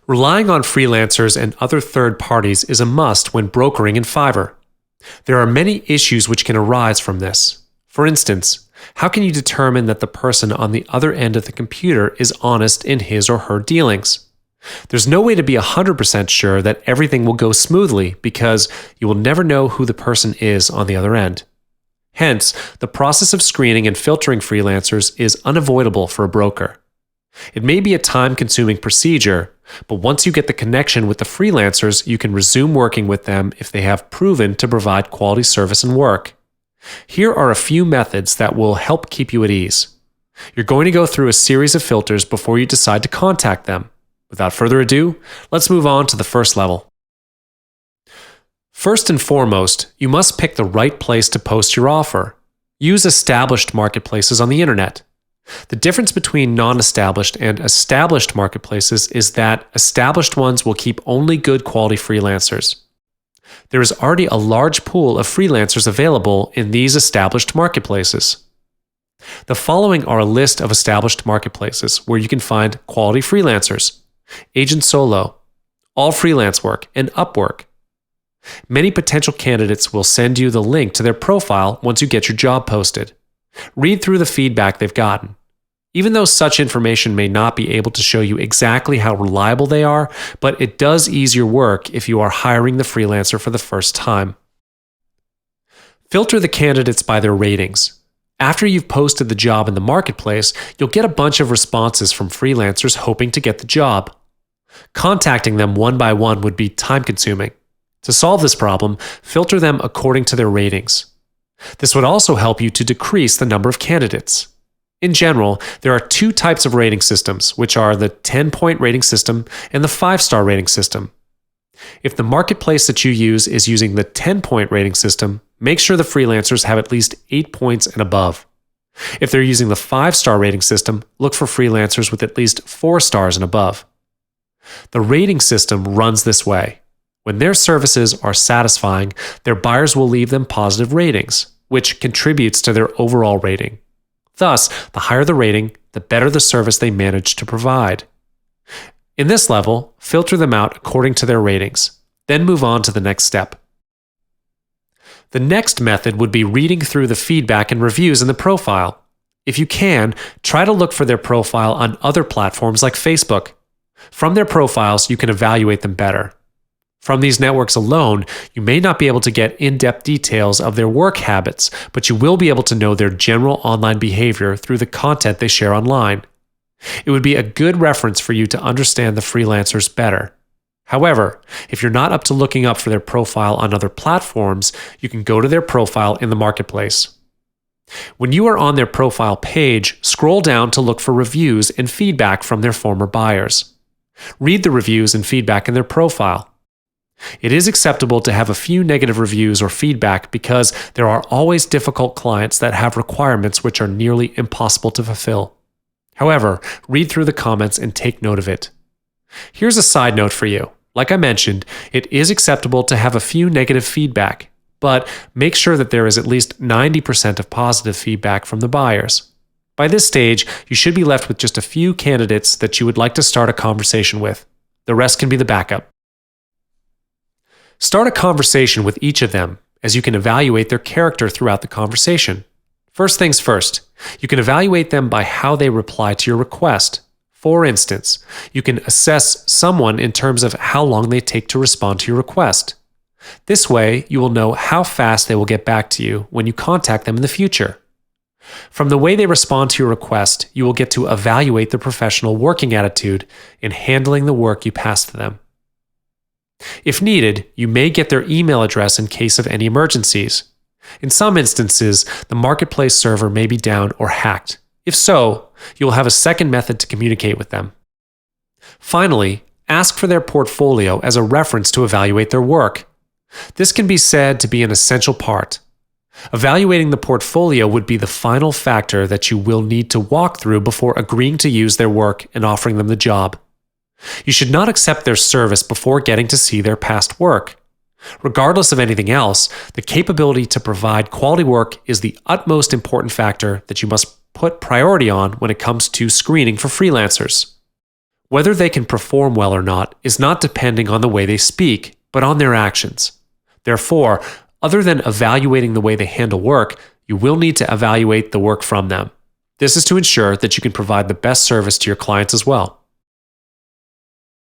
Relying on freelancers and other third parties is a must when brokering in Fiverr. There are many issues which can arise from this. For instance, how can you determine that the person on the other end of the computer is honest in his or her dealings? There's no way to be 100% sure that everything will go smoothly because you will never know who the person is on the other end. Hence, the process of screening and filtering freelancers is unavoidable for a broker. It may be a time-consuming procedure, but once you get the connection with the freelancers, you can resume working with them if they have proven to provide quality service and work. Here are a few methods that will help keep you at ease. You're going to go through a series of filters before you decide to contact them. Without further ado, let's move on to the first level. First and foremost, you must pick the right place to post your offer. Use established marketplaces on the internet. The difference between non-established and established marketplaces is that established ones will keep only good quality freelancers. There is already a large pool of freelancers available in these established marketplaces. The following are a list of established marketplaces where you can find quality freelancers: Agent Solo, All Freelance Work, and Upwork. Many potential candidates will send you the link to their profile once you get your job posted. Read through the feedback they've gotten. Even though such information may not be able to show you exactly how reliable they are, but it does ease your work if you are hiring the freelancer for the first time. Filter the candidates by their ratings. After you've posted the job in the marketplace, you'll get a bunch of responses from freelancers hoping to get the job. Contacting them one by one would be time-consuming. To solve this problem, filter them according to their ratings. This would also help you to decrease the number of candidates. In general, there are two types of rating systems, which are the 10-point rating system and the 5-star rating system. If the marketplace that you use is using the 10-point rating system, make sure the freelancers have at least 8 points and above. If they're using the 5-star rating system, look for freelancers with at least 4 stars and above. The rating system runs this way. When their services are satisfying, their buyers will leave them positive ratings, which contributes to their overall rating. Thus, the higher the rating, the better the service they manage to provide. In this level, filter them out according to their ratings, then move on to the next step. The next method would be reading through the feedback and reviews in the profile. If you can, try to look for their profile on other platforms like Facebook. From their profiles, you can evaluate them better. From these networks alone, you may not be able to get in-depth details of their work habits, but you will be able to know their general online behavior through the content they share online. It would be a good reference for you to understand the freelancers better. However, if you're not up to looking up for their profile on other platforms, you can go to their profile in the marketplace. When you are on their profile page, scroll down to look for reviews and feedback from their former buyers. Read the reviews and feedback in their profile. It is acceptable to have a few negative reviews or feedback because there are always difficult clients that have requirements which are nearly impossible to fulfill. However, read through the comments and take note of it. Here's a side note for you. Like I mentioned, it is acceptable to have a few negative feedback, but make sure that there is at least 90% of positive feedback from the buyers. By this stage, you should be left with just a few candidates that you would like to start a conversation with. The rest can be the backup. Start a conversation with each of them, as you can evaluate their character throughout the conversation. First things first, you can evaluate them by how they reply to your request. For instance, you can assess someone in terms of how long they take to respond to your request. This way, you will know how fast they will get back to you when you contact them in the future. From the way they respond to your request, you will get to evaluate their professional working attitude in handling the work you pass to them. If needed, you may get their email address in case of any emergencies. In some instances, the marketplace server may be down or hacked. If so, you will have a second method to communicate with them. Finally, ask for their portfolio as a reference to evaluate their work. This can be said to be an essential part. Evaluating the portfolio would be the final factor that you will need to walk through before agreeing to use their work and offering them the job. You should not accept their service before getting to see their past work. Regardless of anything else, the capability to provide quality work is the utmost important factor that you must put priority on when it comes to screening for freelancers. Whether they can perform well or not is not depending on the way they speak, but on their actions. Therefore, other than evaluating the way they handle work, you will need to evaluate the work from them. This is to ensure that you can provide the best service to your clients as well.